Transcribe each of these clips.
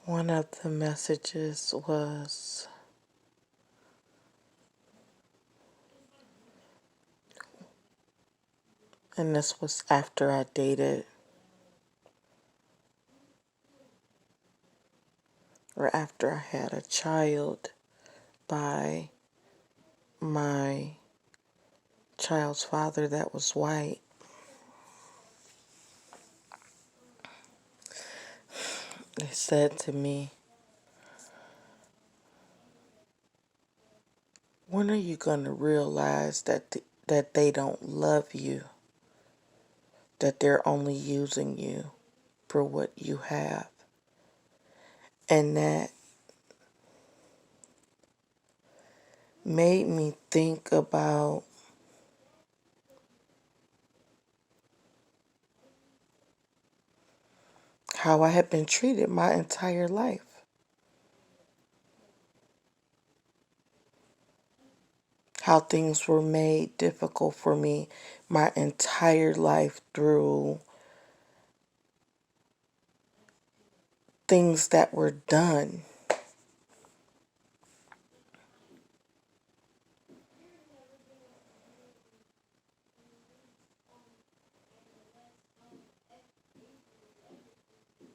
One of the messages was, and this was after I dated, or after I had a child by my child's father that was white. They said to me, when are you going to realize that they don't love you, that they're only using you for what you have? And that made me think about how I had been treated my entire life. How things were made difficult for me my entire life through things that were done.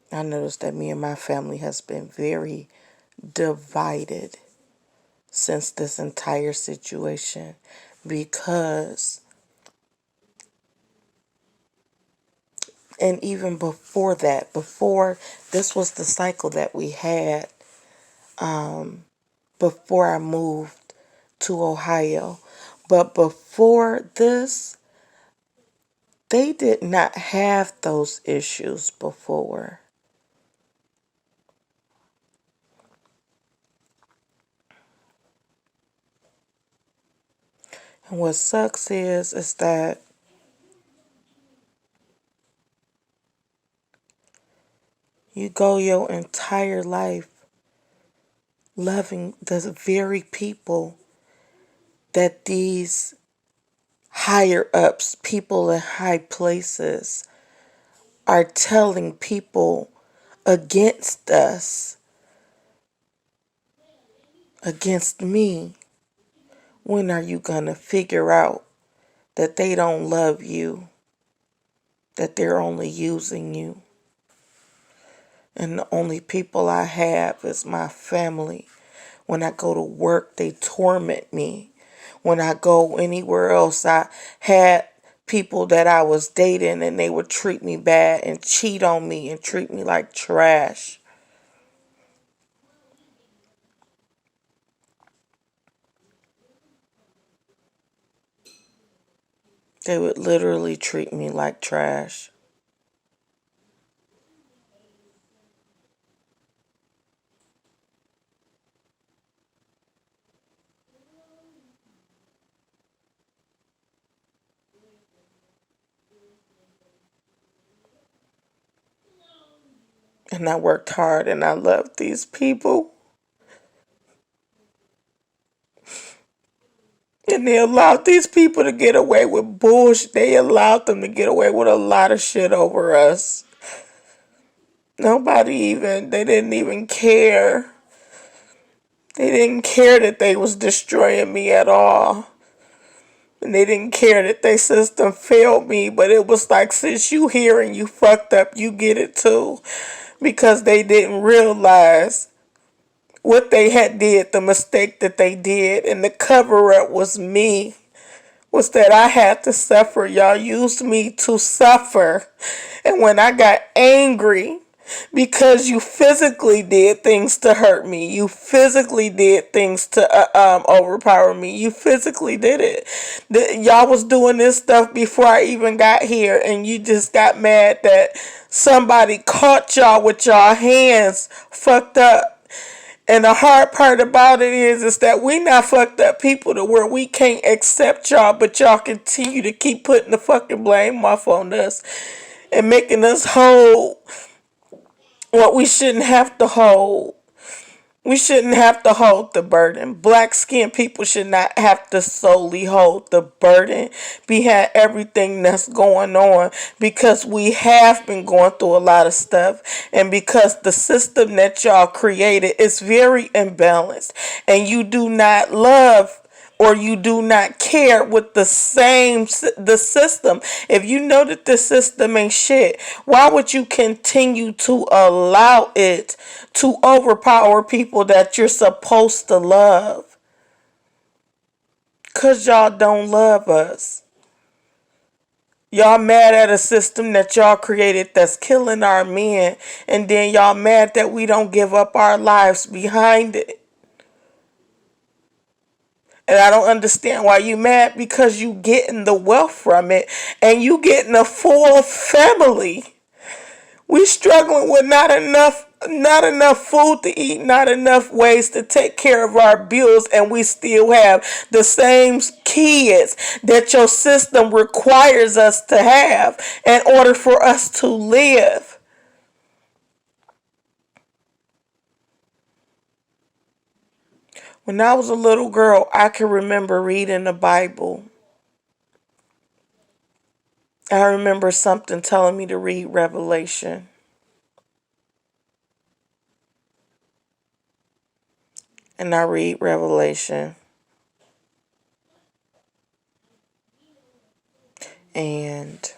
I noticed that me and my family has been very divided since this entire situation, because, and even before that, before this was the cycle that we had, before I moved to Ohio. But before this, they did not have those issues before. And what sucks is that you go your entire life loving the very people that these higher ups, people in high places, are telling people against us, against me. When are you gonna figure out that they don't love you, that they're only using you? And the only people I have is my family. When I go to work, they torment me. When I go anywhere else, I had people that I was dating and they would treat me bad and cheat on me and treat me like trash. They would literally treat me like trash. And I worked hard and I loved these people. And they allowed these people to get away with bullshit. They allowed them to get away with a lot of shit over us. They didn't even care. They didn't care that they was destroying me at all. And they didn't care that their system failed me. But it was like, since you here and you fucked up, you get it too. Because they didn't realize what they had did, the mistake that they did. And the cover up was me. Was that I had to suffer. Y'all used me to suffer. And when I got angry, because you physically did things to hurt me, you physically did things to overpower me, you physically did it. Y'all was doing this stuff before I even got here, and you just got mad that somebody caught y'all with y'all hands fucked up. And the hard part about it is that we not fucked up people to where we can't accept y'all, but y'all continue to keep putting the fucking blame off on us and making us hold what we shouldn't have to hold. We shouldn't have to hold the burden. Black skinned people should not have to solely hold the burden behind everything that's going on, because we have been going through a lot of stuff, and because the system that y'all created is very imbalanced, and you do not love or you do not care with the system. If you know that the system ain't shit, why would you continue to allow it to overpower people that you're supposed to love? Cause y'all don't love us. Y'all mad at a system that y'all created that's killing our men, and then y'all mad that we don't give up our lives behind it. And I don't understand why you mad, because you getting the wealth from it and you getting a full family. We struggling with not enough food to eat, not enough ways to take care of our bills, and we still have the same kids that your system requires us to have in order for us to live. When I was a little girl, I can remember reading the Bible. I remember something telling me to read Revelation. And I read Revelation. And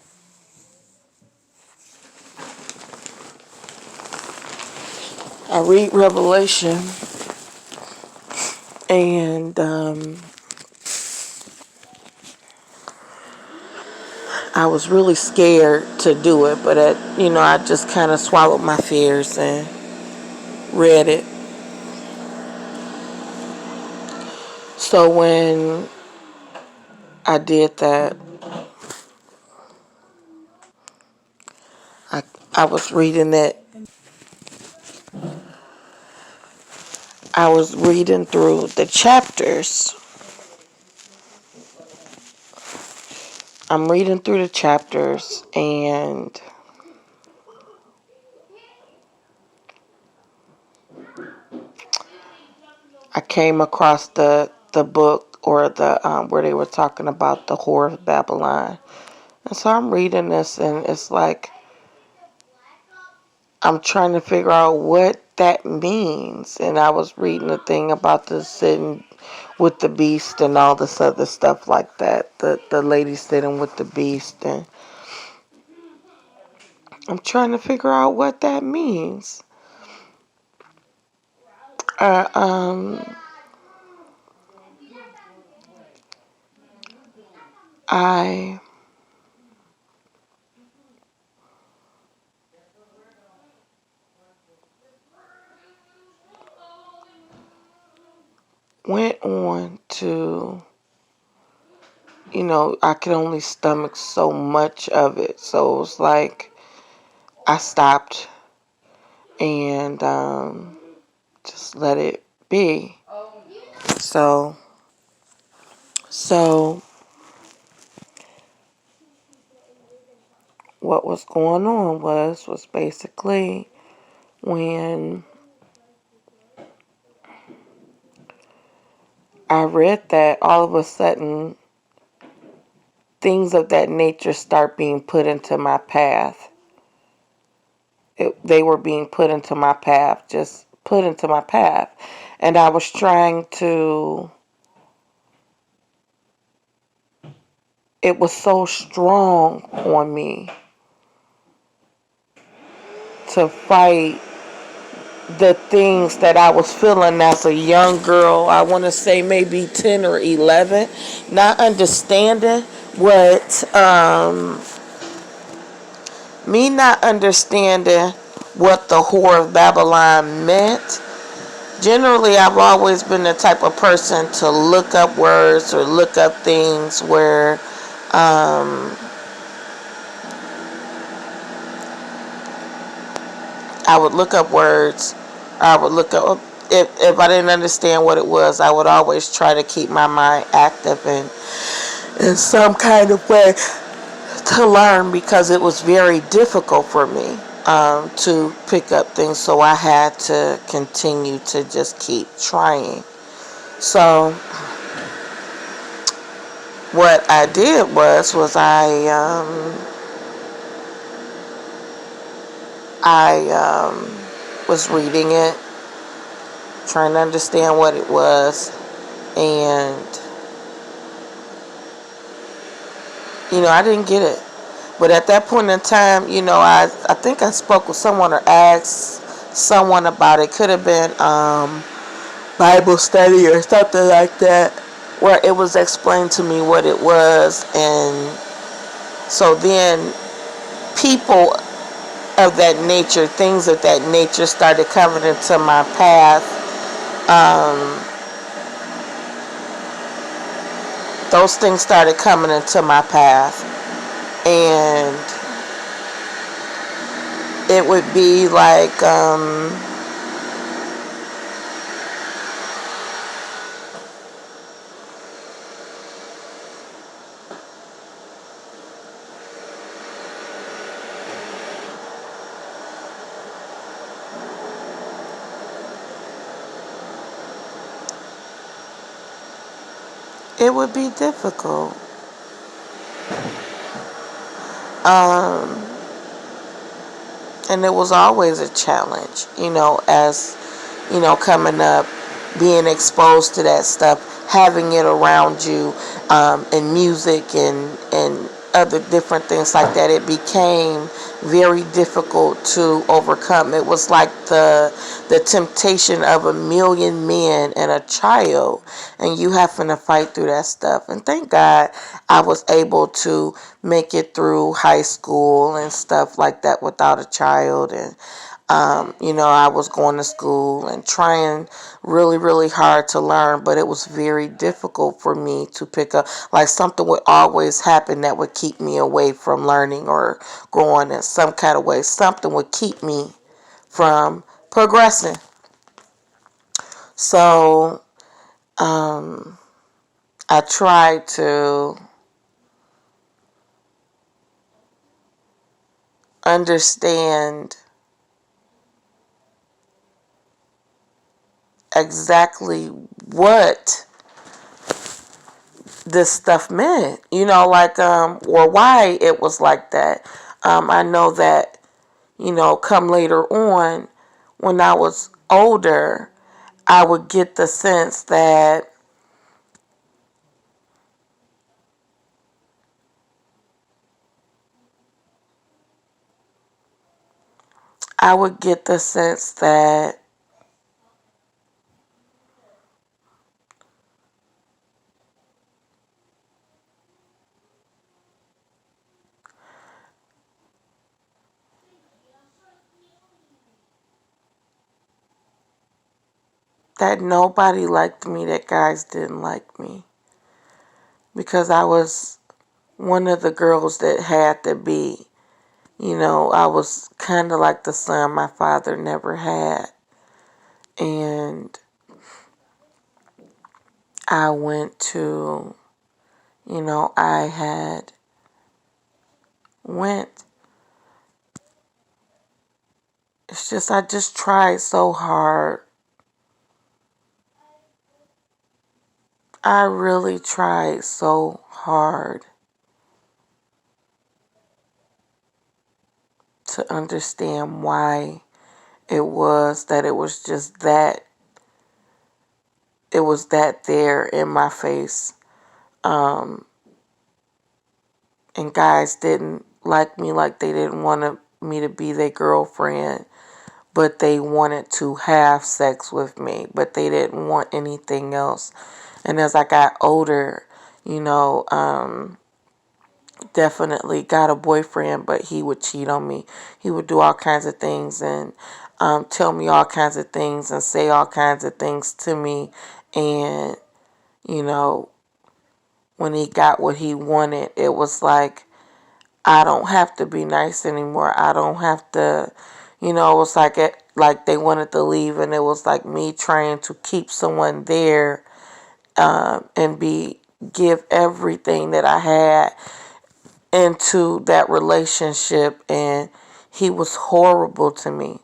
I read Revelation. And I was really scared to do it. But, I just kind of swallowed my fears and read it. So when I did that, I was reading it. I was reading through the chapters. I'm reading through the chapters, and I came across the book, or the where they were talking about the Whore of Babylon. And so I'm reading this, and it's like I'm trying to figure out what that means. And I was reading the thing about the sitting with the beast and all this other stuff like that. The lady sitting with the beast, and I'm trying to figure out what that means. Uh, um, I went on to, I could only stomach so much of it. So it was like I stopped and just let it be. So what was going on was basically when I read that, all of a sudden things of that nature start being put into my path. They were being put into my path, just put into my path. And I was trying to, it was so strong on me to fight the things that I was feeling as a young girl. I want to say maybe 10 or 11, not understanding not understanding what the Whore of Babylon meant. Generally, I've always been the type of person to look up words or look up things where I would look up words. I would look up, if I didn't understand what it was, I would always try to keep my mind active in some kind of way to learn, because it was very difficult for me. to pick up things, so I had to continue to just keep trying. So what I did was I was reading it, trying to understand what it was, and I didn't get it. But at that point in time, I think I spoke with someone or asked someone about it. Could have been Bible study or something like that, where it was explained to me what it was. And so then people of that nature, things of that nature started coming into my path. Those things started coming into my path. And it would be like it would be difficult. And it was always a challenge, as coming up, being exposed to that stuff, having it around you, and music and other different things like that. It became very difficult to overcome. It was like the temptation of a million men and a child, and you having to fight through that stuff. And thank God I was able to make it through high school and stuff like that without a child. And I was going to school and trying really, really hard to learn, but it was very difficult for me to pick up. Like something would always happen that would keep me away from learning or growing in some kind of way. Something would keep me from progressing. So I tried to understand exactly what this stuff meant, or why it was like that. I know that, come later on, when I was older, I would get the sense that I would get the sense that nobody liked me, that guys didn't like me, because I was one of the girls that had to be. I was kind of like the son my father never had. And I went to, I had went. It's just, I just tried so hard. I really tried so hard to understand why it was that it was just that. It was that there in my face. And guys didn't like me, like they didn't want me to be their girlfriend, but they wanted to have sex with me, but they didn't want anything else. And as I got older, definitely got a boyfriend, but he would cheat on me. He would do all kinds of things and tell me all kinds of things and say all kinds of things to me. And, when he got what he wanted, it was like, I don't have to be nice anymore. I don't have to, it was like they wanted to leave, and it was like me trying to keep someone there, and give everything that I had into that relationship, and he was horrible to me.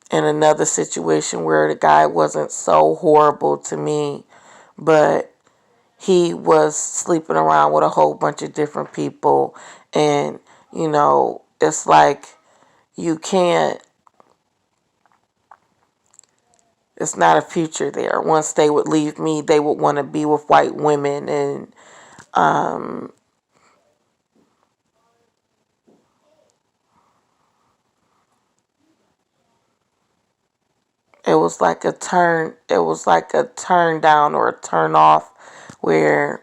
In another situation where the guy wasn't so horrible to me, but he was sleeping around with a whole bunch of different people, and it's like you can't, it's not a future there. Once they would leave me, they would want to be with white women, and it was like a turn down or a turn off, where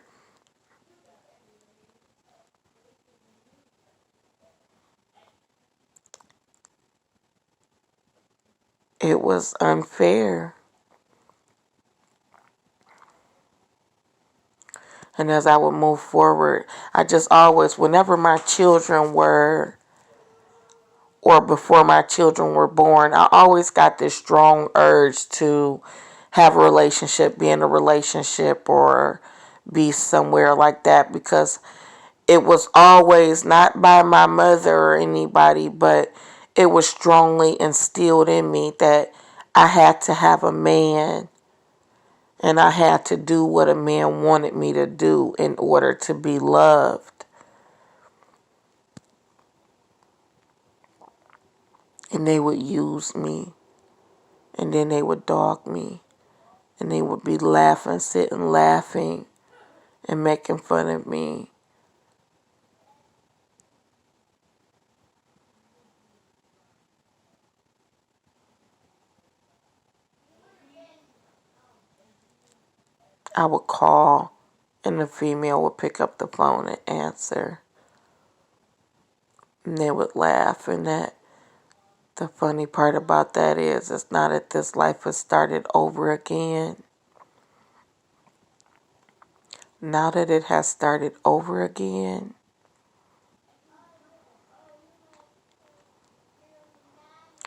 it was unfair. And as I would move forward, I just always, whenever my children were, or before my children were born, I always got this strong urge to have a relationship, be in a relationship, or be somewhere like that, because it was always not by my mother or anybody, but it was strongly instilled in me that I had to have a man, and I had to do what a man wanted me to do in order to be loved. And they would use me, and then they would dog me, and they would be laughing, sitting laughing, and making fun of me. I would call, and the female would pick up the phone and answer, and they would laugh. And that, the funny part about that is, it's not that this life has started over again. Now that it has started over again,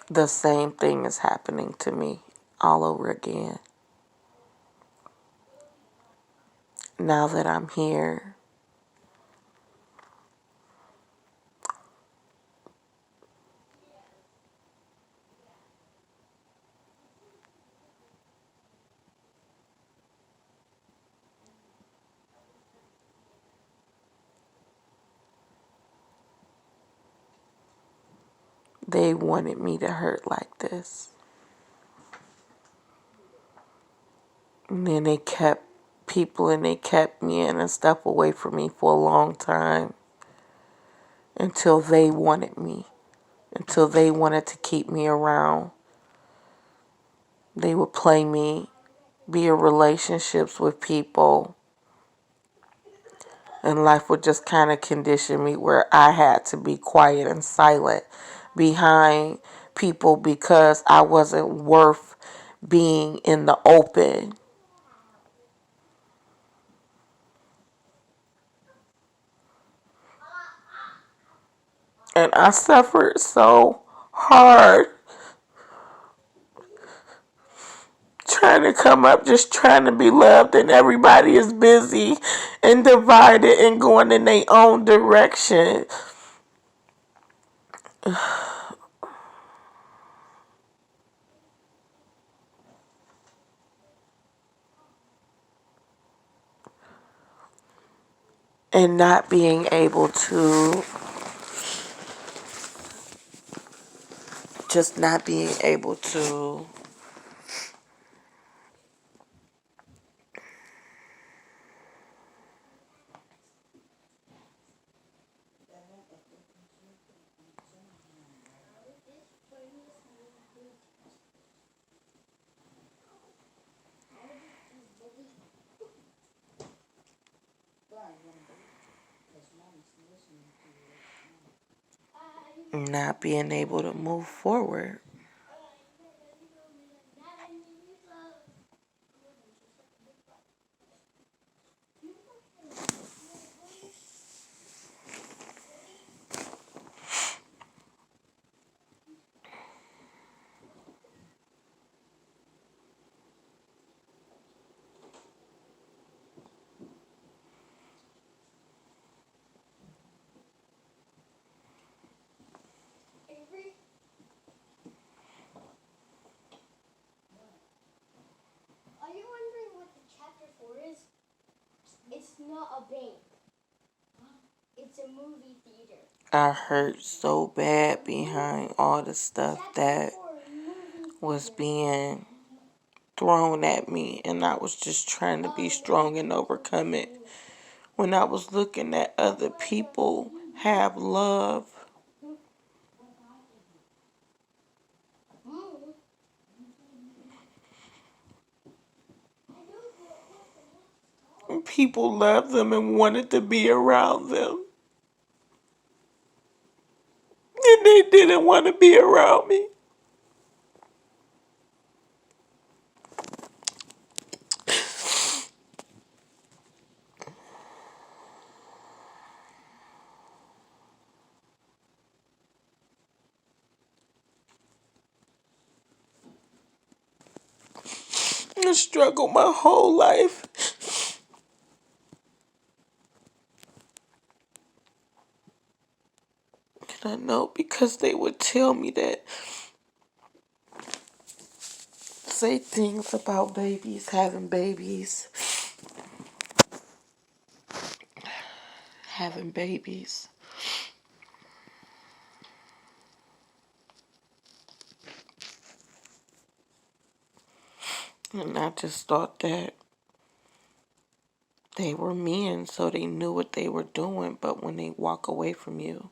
the same thing is happening to me all over again. Now that I'm here, they wanted me to hurt like this. And then they kept people, and they kept me and stuff away from me for a long time, until they wanted me, until they wanted to keep me around. They would play me, be in relationships with people, and life would just kind of condition me where I had to be quiet and silent behind people, because I wasn't worth being in the open. And I suffered so hard trying to come up, just trying to be loved, and everybody is busy and divided and going in their own direction. And not being able to, just not being able to not being able to move forward. I hurt so bad behind all the stuff that was being thrown at me, and I was just trying to be strong and overcome it. When I was looking at other people have love, and people loved them and wanted to be around them, and they didn't want to be around me. I struggled my whole life. And I know because they would tell me that, say things about babies, having babies. And I just thought that they were men, so they knew what they were doing. But when they walk away from you,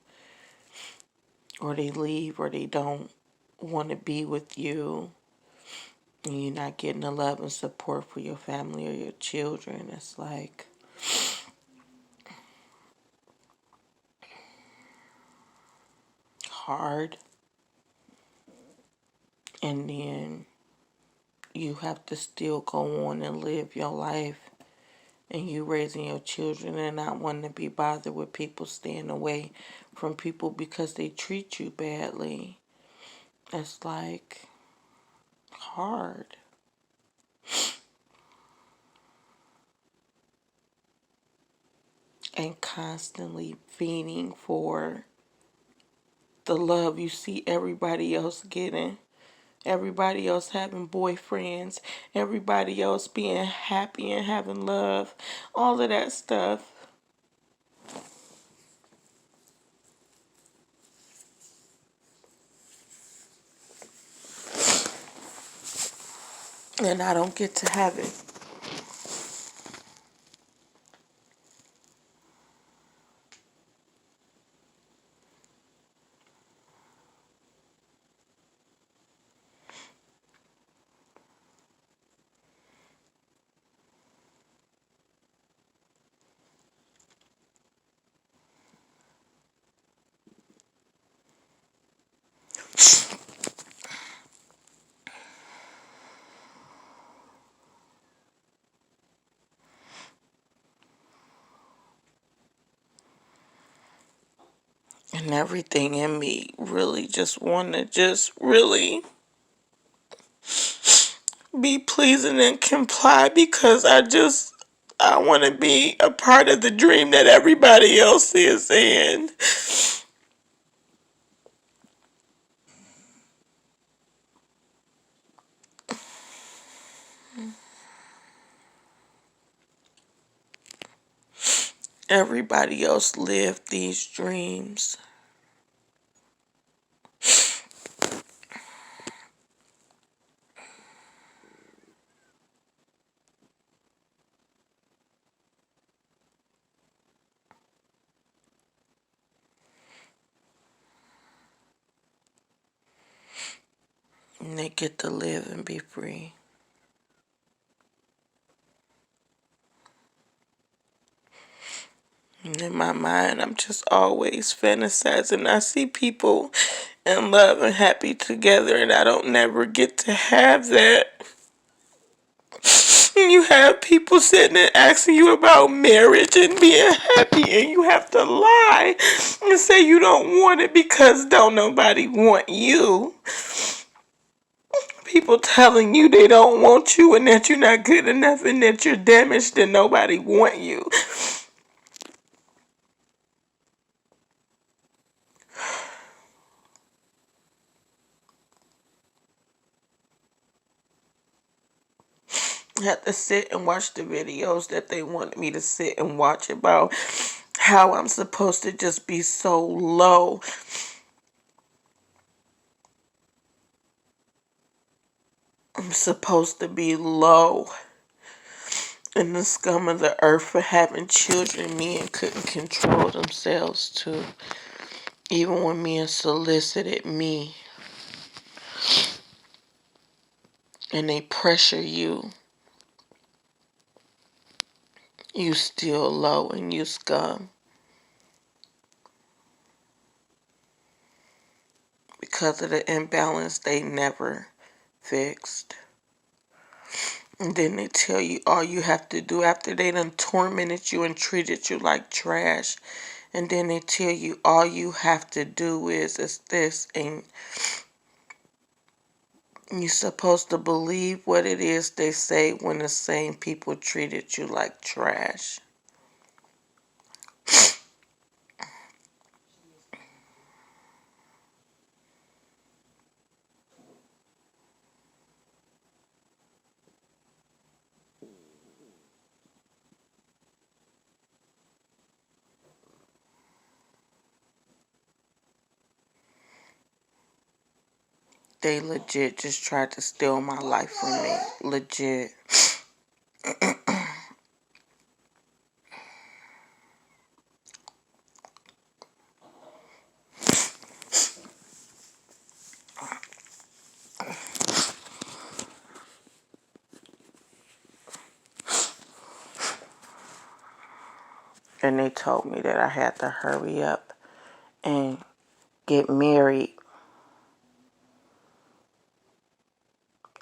or they leave, or they don't want to be with you, and you're not getting the love and support for your family or your children, it's like hard. And then you have to still go on and live your life, and you raising your children and not wanting to be bothered with people, staying away from people because they treat you badly. It's like hard. And constantly fiending for the love you see everybody else getting. Everybody else having boyfriends. Everybody else being happy and having love. All of that stuff. And I don't get to have it. And everything in me really just want to just really be pleasing and comply, because I want to be a part of the dream that everybody else is in. Everybody else lived these dreams. And they get to live and be free. And in my mind, I'm just always fantasizing. I see people in love and happy together, and I don't never get to have that. You have people sitting and asking you about marriage and being happy, and you have to lie and say you don't want it because don't nobody want you. People telling you they don't want you and that you're not good enough and that you're damaged and nobody want you. I had to sit and watch the videos that they wanted me to sit and watch about how I'm supposed to just be so low. I'm supposed to be low in the scum of the earth for having children men couldn't control themselves to. Even when men solicited me and they pressure you, you still low and you scum. Because of the imbalance they never fixed. And then they tell you all you have to do after they done tormented you and treated you like trash. And then they tell you all you have to do is this. And you're supposed to believe what it is they say when the same people treated you like trash. They legit just tried to steal my life from me. Legit. And they told me that I had to hurry up and get married.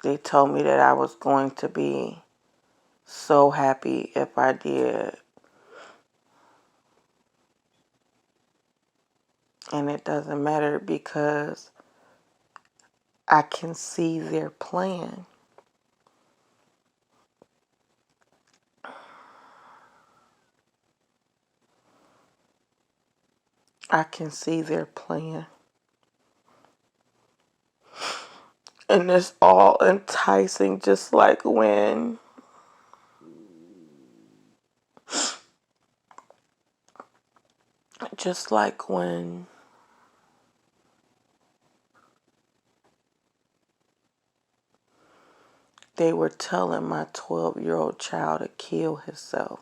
They told me that I was going to be so happy if I did. And it doesn't matter because I can see their plan. I can see their plan. And it's all enticing, just like when they were telling my 12-year-old child to kill himself.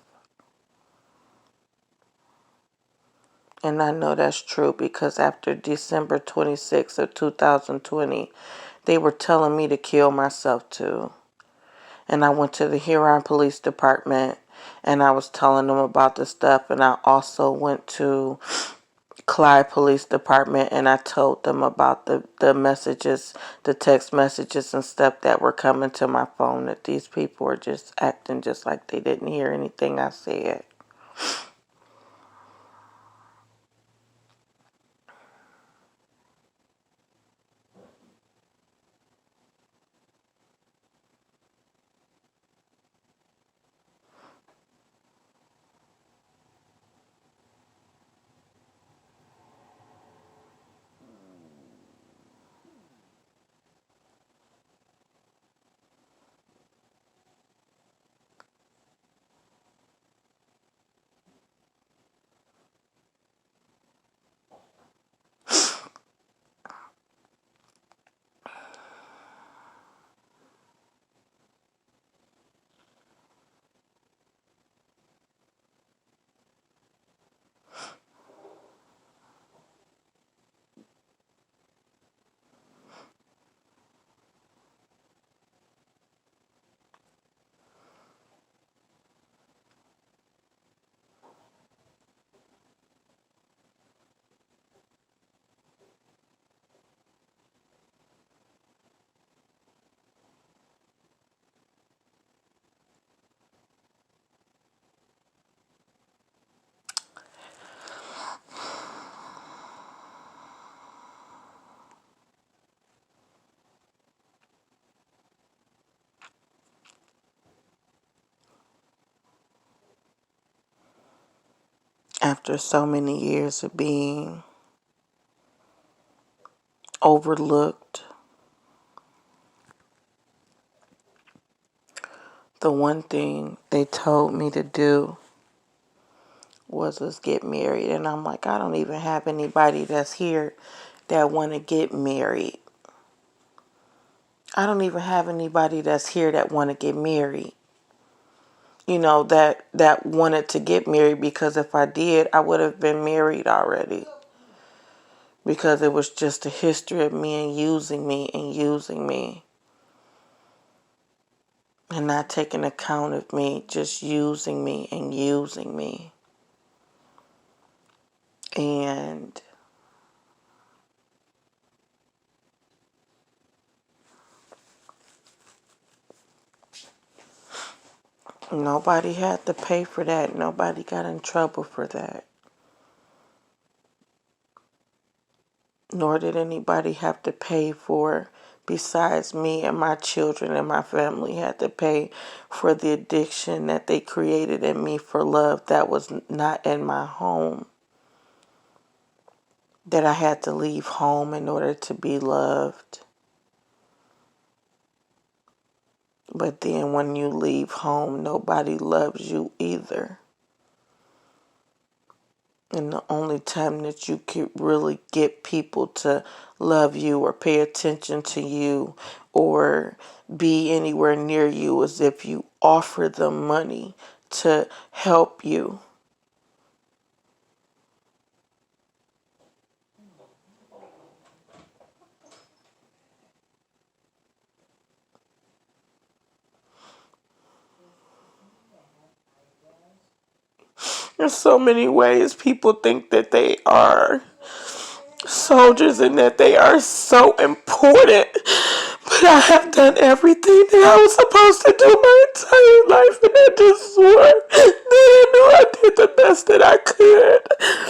And I know that's true because after December 26th of 2020, they were telling me to kill myself too. And I went to the Huron Police Department and I was telling them about the stuff. And I also went to Clyde Police Department and I told them about the messages, the text messages and stuff that were coming to my phone, that these people were just acting just like they didn't hear anything I said. After so many years of being overlooked, the one thing they told me to do was get married. And I'm like, I don't even have anybody that's here that want to get married. I don't even have anybody that's here that want to get married. That wanted to get married, because if I did, I would have been married already. Because it was just a history of men using me and using me. And not taking account of me, just using me and using me. And nobody had to pay for that. Nobody got in trouble for that. Nor did anybody have to pay for, besides me and my children and my family, had to pay for the addiction that they created in me for love that was not in my home. That I had to leave home in order to be loved. But then when you leave home, nobody loves you either. And the only time that you could really get people to love you or pay attention to you or be anywhere near you is if you offer them money to help you. There's so many ways people think that they are soldiers and that they are so important. But I have done everything that I was supposed to do my entire life, and I just swore that I knew I did the best that I could.